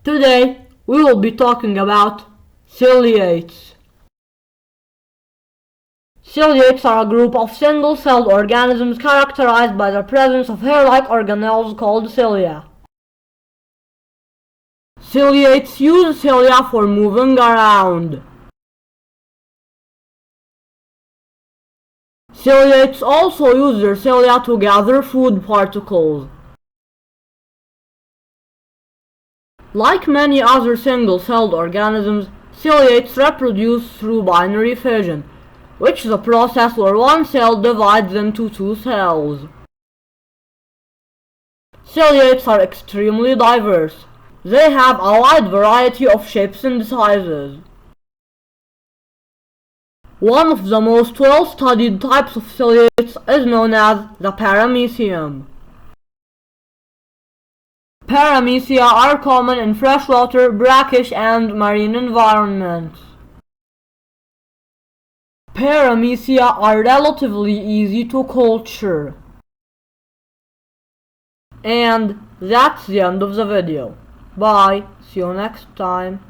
Today we will be talking about ciliates. Ciliates are a group of single-celled organisms characterized by the presence of hair-like organelles called cilia. Ciliates use cilia for moving around. Ciliates also use their cilia to gather food particles. Like many other single-celled organisms, ciliates reproduce through binary fission, which is a process where one cell divides into two cells. Ciliates are extremely diverse. They have a wide variety of shapes and sizes. One of the most well-studied types of ciliates is known as the paramecium. Paramecia are common in freshwater, brackish, and marine environments. Paramecia are relatively easy to culture. And that's the end of the video. Bye, see you next time.